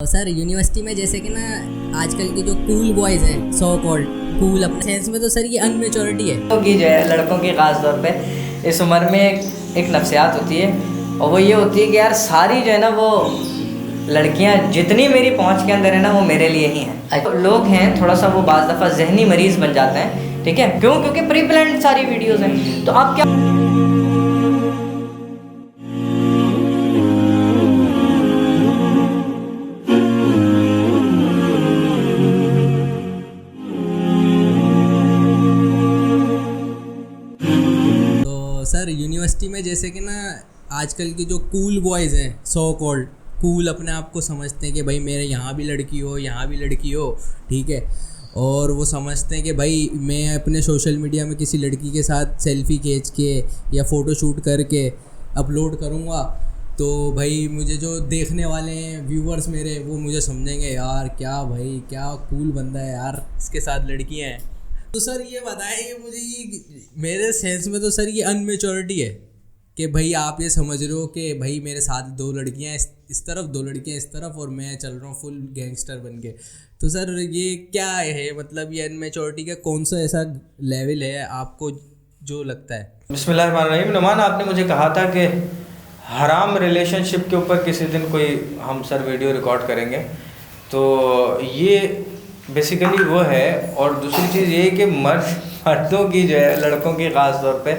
Sir university में जैसे कि ना आजकल के जो कूल बॉयज़ हैं सो कॉल्ड कूल अपने सेंस में तो सर ये अनमेच्योरिटी है। की जो है लड़कों की ख़ास तौर पे इस उम्र में एक नफ्सियात होती है और वो ये होती है कि यार सारी जो है ना वो लड़कियां जितनी मेरी पहुंच के अंदर है ना वो मेरे लिए ही हैं। तो लोग हैं थोड़ा सा वो बाज़ दफ़ा जहनी मरीज़ बन जाते हैं, ठीक है, क्यों? क्योंकि प्री प्लान्ड सारी वीडियोज़ हैं। तो आप क्या सर यूनिवर्सिटी में जैसे कि ना आजकल के जो कूल बॉयज़ हैं सो कॉल्ड कूल अपने आप को समझते हैं कि भाई मेरे यहाँ भी लड़की हो यहाँ भी लड़की हो, ठीक है, और वो समझते हैं कि भाई मैं अपने सोशल मीडिया में किसी लड़की के साथ सेल्फ़ी खींच के या फ़ोटो शूट करके अपलोड करूँगा तो भाई मुझे जो देखने वाले हैं व्यूअर्स मेरे वो मुझे समझेंगे यार क्या भाई क्या कूल बंदा है यार, इसके साथ लड़कियाँ हैं। तो सर ये बताइए मुझे, ये मेरे सेंस में तो सर ये अनमेच्योरिटी है कि भाई आप ये समझ रहे हो कि भाई मेरे साथ दो लड़कियां इस तरफ दो लड़कियां इस तरफ और मैं चल रहा हूँ फुल गैंगस्टर बन के। तो सर ये क्या है, मतलब ये अनमेच्योरिटी का कौन सा ऐसा लेवल है आपको जो लगता है? बिस्मिल्लाहिर्रहमानिर्रहीम। नुमान, आपने मुझे कहा था कि हराम रिलेशनशिप के ऊपर किसी दिन कोई हम सर वीडियो रिकॉर्ड करेंगे, तो ये बेसिकली वो है। और दूसरी चीज़ ये है कि मर्दों की जो है लड़कों की ख़ास तौर पे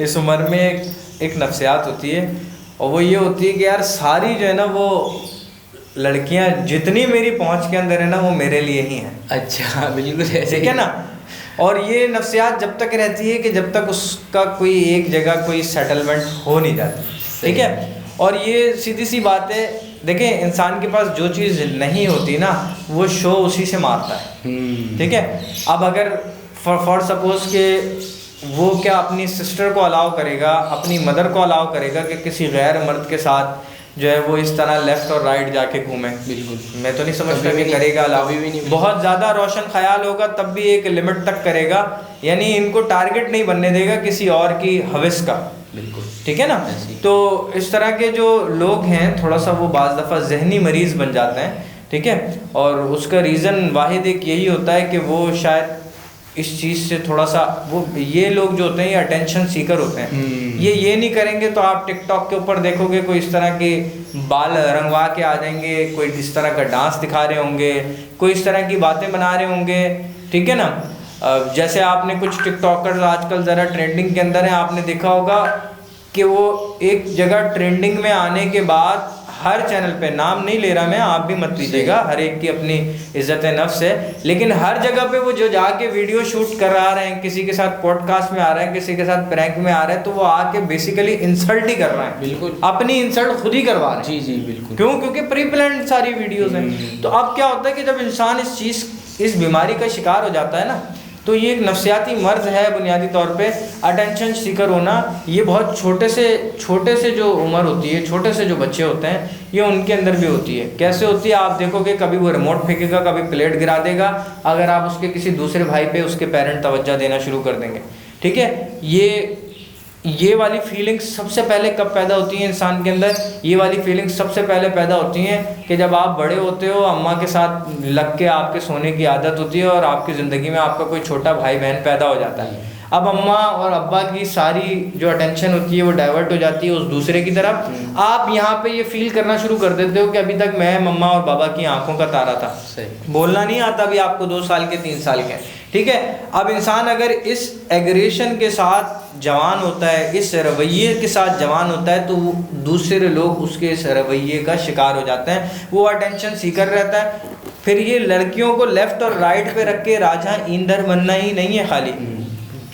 इस उम्र में एक नफ्सियात होती है और वो ये होती है कि यार सारी जो है ना वो लड़कियां जितनी मेरी पहुंच के अंदर है ना वो मेरे लिए ही हैं। अच्छा, बिल्कुल ऐसे ठीक है ना। और ये नफ्सियात जब तक रहती है कि जब तक उसका कोई एक जगह कोई सेटलमेंट हो नहीं जाती, ठीक है। और ये सीधी सी बात है, देखें इंसान के पास जो चीज़ नहीं होती ना वो शो उसी से मारता है, ठीक है। अब अगर फॉर सपोज के वो क्या अपनी सिस्टर को अलाउ करेगा, अपनी मदर को अलाउ करेगा कि किसी गैर मर्द के साथ जो है वो इस तरह लेफ़्ट और राइट जाके घूमे? बिल्कुल, मैं तो नहीं समझता कि करेगा अलाउ। भी नहीं, बहुत ज़्यादा रोशन ख्याल होगा तब भी एक लिमिट तक करेगा, यानी इनको टारगेट नहीं बनने देगा किसी और की हवस का। बिल्कुल, ठीक है ना। तो इस तरह के जो लोग हैं थोड़ा सा वो बाज़ दफ़ा जहनी मरीज़ बन जाते हैं, ठीक है। और उसका रीज़न वाहिद एक यही होता है कि वो शायद इस चीज़ से थोड़ा सा वो ये लोग जो होते हैं ये अटेंशन सीकर होते हैं। ये नहीं करेंगे तो आप टिकटॉक के ऊपर देखोगे कोई इस तरह के बाल रंगवा के आ जाएंगे, कोई इस तरह का डांस दिखा रहे होंगे, कोई इस तरह की बातें बना रहे होंगे, ठीक है ना। जैसे आपने कुछ टिकटॉकर्स आजकल ज़रा ट्रेंडिंग के अंदर हैं, आपने देखा होगा कि वो एक जगह ट्रेंडिंग में आने के बाद हर चैनल पे, नाम नहीं ले रहा मैं, आप भी मत लीजिएगा, हर एक की अपनी इज्जत नफ्स है, लेकिन हर जगह पे वो जो जाके वीडियो शूट कर रहे हैं, किसी के साथ पॉडकास्ट में आ रहे हैं, किसी के साथ प्रैंक में आ रहे हैं, तो वो आके बेसिकली इंसल्ट ही कर रहे हैं। बिल्कुल, अपनी इंसल्ट खुद ही करवा रहे हैं। जी बिल्कुल। क्यों? क्योंकि प्री प्लान्ड सारी वीडियोस हैं। तो अब क्या होता है कि जब इंसान इस बीमारी का शिकार हो जाता है ना, तो ये एक नफ्सियाती मर्ज़ है बुनियादी तौर पे। अटेंशन सीकर होना ये बहुत छोटे से जो उम्र होती है, छोटे से जो बच्चे होते हैं, ये उनके अंदर भी होती है। कैसे होती है आप देखोगे, कभी वो रिमोट फेंकेगा, कभी प्लेट गिरा देगा, अगर आप उसके किसी दूसरे भाई पे उसके पेरेंट तवज्जो देना शुरू कर देंगे, ठीक है। ये वाली फीलिंग्स सबसे पहले कब पैदा होती हैं इंसान के अंदर? ये वाली फीलिंग्स सबसे पहले पैदा होती हैं कि जब आप बड़े होते हो, अम्मा के साथ लग के आपके सोने की आदत होती है और आपकी ज़िंदगी में आपका कोई छोटा भाई बहन पैदा हो जाता है। अब अम्मा और अब्बा की सारी जो अटेंशन होती है वो डाइवर्ट हो जाती है उस दूसरे की तरफ। आप यहाँ पे ये फील करना शुरू कर देते हो कि अभी तक मैं मम्मा और बाबा की आंखों का तारा था, बोलना नहीं आता, अभी आपको 2 साल के 3 साल के, ठीक है। अब इंसान अगर इस एग्रेशन के साथ जवान होता है, इस रवैये के साथ जवान होता है, तो दूसरे लोग उसके इस रवैये का शिकार हो जाते हैं, वो अटेंशन सीकर रहता है। फिर ये लड़कियों को लेफ़्ट और राइट पे रख के राजा ईंधर बनना ही नहीं है, खाली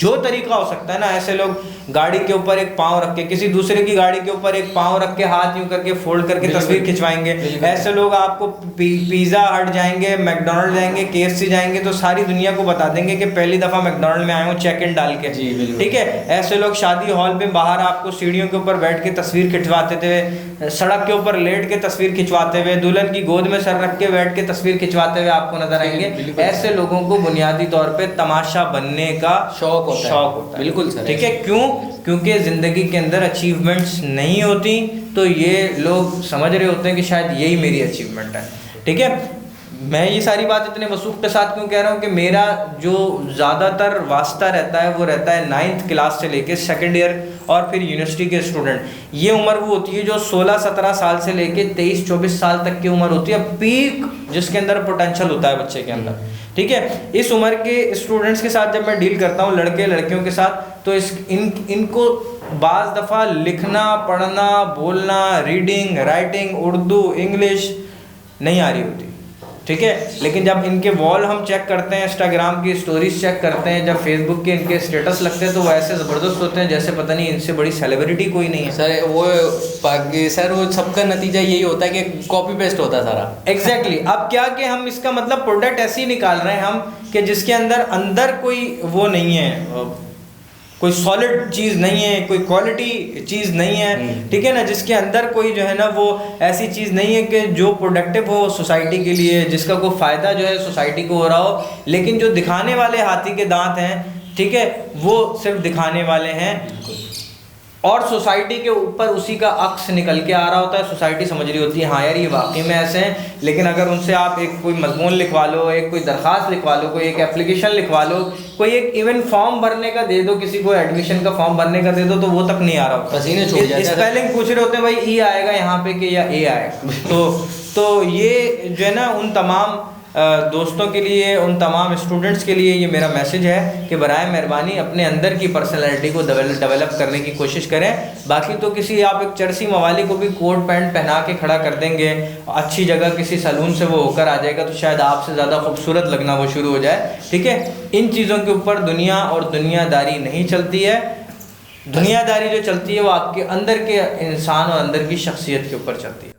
जो तरीका हो सकता है ना, ऐसे लोग गाड़ी के ऊपर एक पाँव रख के, किसी दूसरे की गाड़ी के ऊपर एक पाँव रख के हाथ यूं करके फोल्ड करके तस्वीर खिंचवाएंगे। ऐसे लोग आपको पिज़्ज़ा हट जाएंगे, मैकडोनल्ड जाएंगे, KFC जाएंगे, तो सारी दुनिया को बता देंगे कि पहली दफ़ा मैकडोनल्ड में आया हूँ चेक इन डाल के, ठीक है। ऐसे लोग शादी हॉल में बाहर आपको सीढ़ियों के ऊपर बैठ के तस्वीर खिंचवाते थे, सड़क के ऊपर लेट के तस्वीर खिंचवाते हुए, दुल्हन की गोद में सर रख के बैठ के तस्वीर खिंचवाते हुए आपको नजर आएंगे। ऐसे लोगों को बुनियादी तौर पर तमाशा बनने का शौक होता है। बिल्कुल, ठीक है। क्यों? क्योंकि ज़िंदगी के अंदर अचीवमेंट्स नहीं होती, तो ये लोग समझ रहे होते हैं कि शायद यही मेरी अचीवमेंट है। ठीक है। मैं ये सारी बात इतने वसूख के साथ क्यों कह रहा हूँ कि मेरा जो ज़्यादातर वास्ता रहता है वो रहता है 9th क्लास से लेके 2nd ईयर और फिर यूनिवर्सिटी के स्टूडेंट। ये उम्र वो होती है जो 16-17 साल से लेके 23-24 साल तक की उम्र होती है, पीक जिसके अंदर पोटेंशियल होता है बच्चे के अंदर, ठीक है। इस उम्र के स्टूडेंट्स के साथ जब मैं डील करता हूँ, लड़के लड़कियों के साथ, तो इनको बाज़ दफ़ा लिखना, पढ़ना, बोलना, रीडिंग, राइटिंग, उर्दू, इंग्लिश नहीं आ रही होती, ठीक है। लेकिन जब इनके वॉल हम चेक करते हैं, इंस्टाग्राम की स्टोरीज चेक करते हैं, जब फेसबुक के इनके स्टेटस लगते हैं, तो वो ऐसे ज़बरदस्त होते हैं जैसे पता नहीं इनसे बड़ी सेलिब्रिटी कोई नहीं है। सर वो सबका नतीजा यही होता है कि कॉपी पेस्ट होता है सारा। एग्जैक्टली अब क्या कि हम इसका मतलब प्रोडक्ट ऐसे ही निकाल रहे हैं हम कि जिसके अंदर कोई वो नहीं है, कोई सॉलिड चीज़ नहीं है, कोई क्वालिटी चीज़ नहीं है, ठीक है ना, जिसके अंदर कोई जो है ना वो ऐसी चीज़ नहीं है कि जो प्रोडक्टिव हो सोसाइटी के लिए, जिसका कोई फ़ायदा जो है सोसाइटी को हो रहा हो। लेकिन जो दिखाने वाले हाथी के दांत हैं, ठीक है, वो सिर्फ दिखाने वाले हैं और सोसाइटी के ऊपर उसी का अक्स निकल के आ रहा होता है। सोसाइटी समझ रही होती है हाँ यार ये वाकई में ऐसे हैं, लेकिन अगर उनसे आप एक कोई मजमून लिखवा लो, एक कोई दरख्वास्त लिखवा लो, कोई एक एप्लीकेशन लिखवा लो, कोई एक इवन फॉर्म भरने का दे दो, किसी को एडमिशन का फॉर्म भरने का दे दो, तो वो तक नहीं आ रहा होता। पसीने छूट जाते हैं। स्पेलिंग पूछ रहे होते हैं भाई ई आएगा यहाँ पे कि या ए आएगा। तो ये जो है ना उन तमाम दोस्तों के लिए, उन तमाम स्टूडेंट्स के लिए ये मेरा मैसेज है कि बराए मेहरबानी अपने अंदर की पर्सनैलिटी को डेवलप करने की कोशिश करें। बाकी तो किसी आप एक चरसी मवाली को भी कोट पैंट पहना के खड़ा कर देंगे, अच्छी जगह किसी सैलून से वो होकर आ जाएगा, तो शायद आपसे ज़्यादा खूबसूरत लगना वो शुरू हो जाए, ठीक है। इन चीज़ों के ऊपर दुनिया और दुनियादारी नहीं चलती है। दुनियादारी जो चलती है वो आपके अंदर के इंसान और अंदर की शख्सियत के ऊपर चलती है।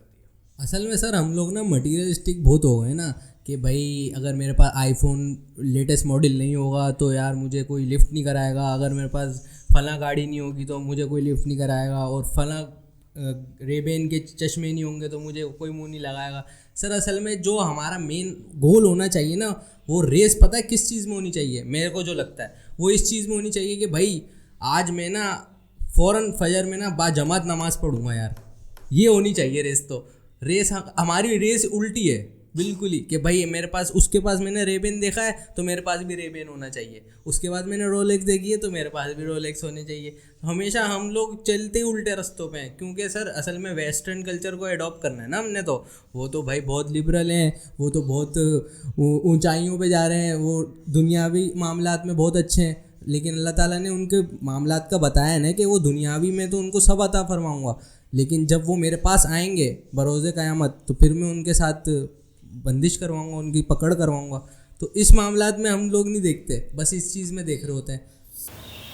असल में सर हम लोग ना मटीरियलिस्टिक बहुत हो गए ना कि भाई अगर मेरे पास आईफोन लेटेस्ट मॉडल नहीं होगा तो यार मुझे कोई लिफ्ट नहीं कराएगा, अगर मेरे पास फलां गाड़ी नहीं होगी तो मुझे कोई लिफ्ट नहीं कराएगा, और फलां रेबेन के चश्मे नहीं होंगे तो मुझे कोई मुंह नहीं लगाएगा। सर असल में जो हमारा मेन गोल होना चाहिए ना, वो रेस पता है किस चीज़ में होनी चाहिए, मेरे को जो लगता है वो इस चीज़ में होनी चाहिए कि भाई आज मैं ना फ़ौरन फजर में ना बाजमात नमाज़ पढ़ूँगा यार, ये होनी चाहिए रेस। तो रेस हमारी रेस उल्टी है बिल्कुल ही कि भाई मेरे पास, उसके पास मैंने रेबेन देखा है तो मेरे पास भी रेबेन होना चाहिए, उसके बाद मैंने रोलेक्स देखी है तो मेरे पास भी रोलेक्स होने चाहिए। हमेशा हम लोग चलते ही उल्टे रास्तों पे हैं, क्योंकि सर असल में वेस्टर्न कल्चर को अडॉप्ट करना है ना हमने, तो वो तो भाई बहुत लिबरल हैं, वो तो बहुत ऊंचाइयों पे जा रहे हैं, वो दुनियावी मामलात में बहुत अच्छे हैं, लेकिन अल्लाह ताला ने उनके मामलात का बताया ना कि वो दुनियावी में तो उनको सब अता फरमाऊँगा, लेकिन जब वो मेरे पास आएंगे बरोज़े क़यामत तो फिर मैं उनके साथ बंदिश करवाऊंगा, उनकी पकड़ करवाऊंगा। तो इस मामलात में हम लोग नहीं देखते, बस इस चीज़ में देख रहे होते हैं।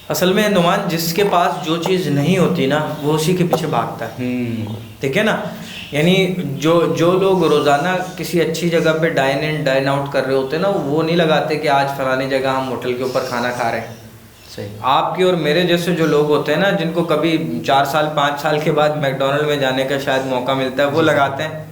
असल में नुमान जिसके पास जो चीज़ नहीं होती ना वो उसी के पीछे भागता है, ठीक है ना। यानी जो लोग रोज़ाना किसी अच्छी जगह पे डाइन इन डाइन आउट कर रहे होते हैं ना, वो नहीं लगाते कि आज फलानी जगह हम होटल के ऊपर खाना खा रहे हैं। सही। आपके और मेरे जैसे जो लोग होते हैं ना, जिनको कभी 4 साल 5 साल के बाद मैकडोनल्ड में जाने का शायद मौका मिलता है, वो लगाते हैं।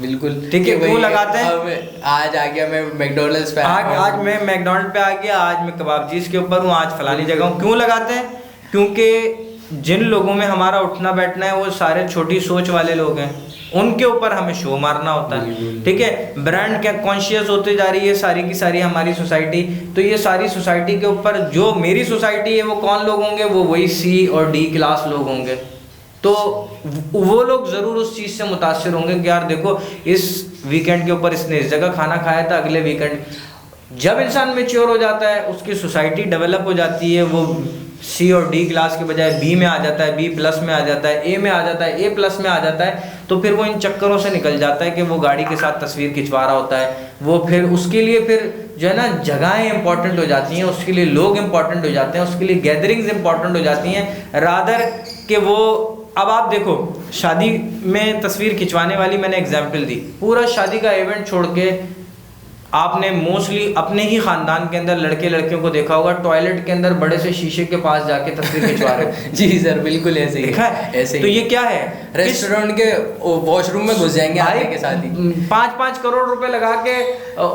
बिल्कुल ठीक है, वो लगाते हैं। आज आ गया मैं मैकडोनल्ड्स पे, आज मैं मैकडोनल्ड पे आ गया, आज मैं कबाबजीज के ऊपर हूँ, आज फलानी जगह हूँ। क्यों लगाते हैं? क्योंकि जिन लोगों में हमारा उठना बैठना है वो सारे छोटी सोच वाले लोग हैं, उनके ऊपर हमें शो मारना होता है, ठीक है। ब्रांड क्या कॉन्शियस होते जा रही है सारी की सारी हमारी सोसाइटी। तो ये सारी सोसाइटी के ऊपर जो मेरी सोसाइटी है वो कौन लोग होंगे? वो वही C और D क्लास लोग होंगे। तो वो लोग ज़रूर उस चीज़ से मुतासिर होंगे कि यार देखो इस वीकेंड के ऊपर इसने इस जगह खाना खाया था, अगले वीकेंड। जब इंसान मैच्योर हो जाता है, उसकी सोसाइटी डेवलप हो जाती है, वो C और D क्लास के बजाय B में आ जाता है, B+ में आ जाता है, A में आ जाता है, A+ में आ जाता है, तो फिर वो इन चक्करों से निकल जाता है कि वो गाड़ी के साथ तस्वीर खिंचवा रहा होता है। वो फिर उसके लिए फिर जो है ना जगहें इंपॉर्टेंट हो जाती हैं, उसके लिए लोग इंपॉर्टेंट हो जाते हैं, उसके लिए गैदरिंग्स इंपॉर्टेंट हो जाती हैं, रादर कि वो। अब आप देखो शादी में तस्वीर खिंचवाने वाली मैंने एग्जाम्पल दी, पूरा शादी का इवेंट छोड़ के आपने मोस्टली अपने ही ख़ानदान के अंदर लड़के लड़कियों को देखा होगा टॉयलेट के अंदर बड़े से शीशे के पास जाके तस्वीर खिंचवा रहे हैं। जी सर बिल्कुल ऐसे ही देखा है ऐसे ही। तो ये क्या है? रेस्टोरेंट के वॉशरूम में घुस जाएंगे आगे के साथ ही। 5-5 करोड़ रुपए लगा के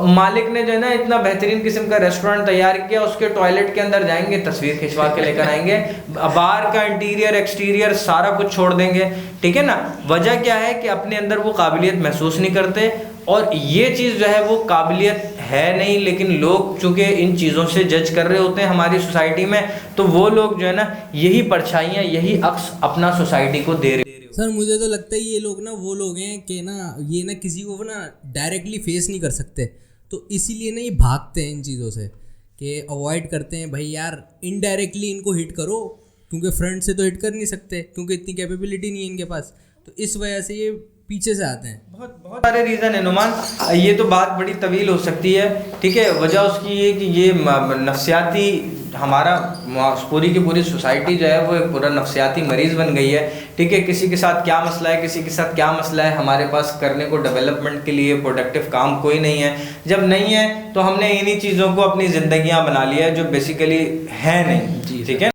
मालिक ने जो है ना इतना बेहतरीन किस्म का रेस्टोरेंट तैयार किया, उसके टॉयलेट के अंदर जाएंगे, तस्वीर खिंचवा के लेकर आएंगे, बाहर का इंटीरियर एक्सटीरियर सारा कुछ छोड़ देंगे, ठीक है ना। वजह क्या है कि अपने अंदर वो काबिलियत महसूस नहीं करते, और ये चीज़ जो है वो काबिलियत है नहीं, लेकिन लोग चूँकि इन चीज़ों से जज कर रहे होते हैं हमारी सोसाइटी में, तो वो लोग जो है ना यही परछाइयाँ, यही अक्स अपना सोसाइटी को दे रहे हैं। सर मुझे तो लगता है ये लोग ना वो लोग हैं कि ना ये ना किसी को ना डायरेक्टली फेस नहीं कर सकते, तो इसीलिए ना ये भागते हैं इन चीज़ों से कि अवॉइड करते हैं। भाई यार इनडायरेक्टली इनको हिट करो, क्योंकि फ्रंट से तो हिट कर नहीं सकते क्योंकि इतनी कैपेबिलिटी नहीं है इनके पास, तो इस वजह से ये पीछे से आते हैं। बहुत सारे रीज़न है नुमान, ये तो बात बड़ी तवील हो सकती है, ठीक है। वजह उसकी ये कि ये नफ्सियाती हमारा पूरी की पूरी सोसाइटी जो है वो एक पूरा नफ्सियाती मरीज़ बन गई है, ठीक है। किसी के साथ क्या मसला है, किसी के साथ क्या मसला है, हमारे पास करने को डेवलपमेंट के लिए प्रोडक्टिव काम कोई नहीं है। जब नहीं है तो हमने इन्हीं चीज़ों को अपनी ज़िंदगियाँ बना लिया है जो बेसिकली है नहीं, ठीक है।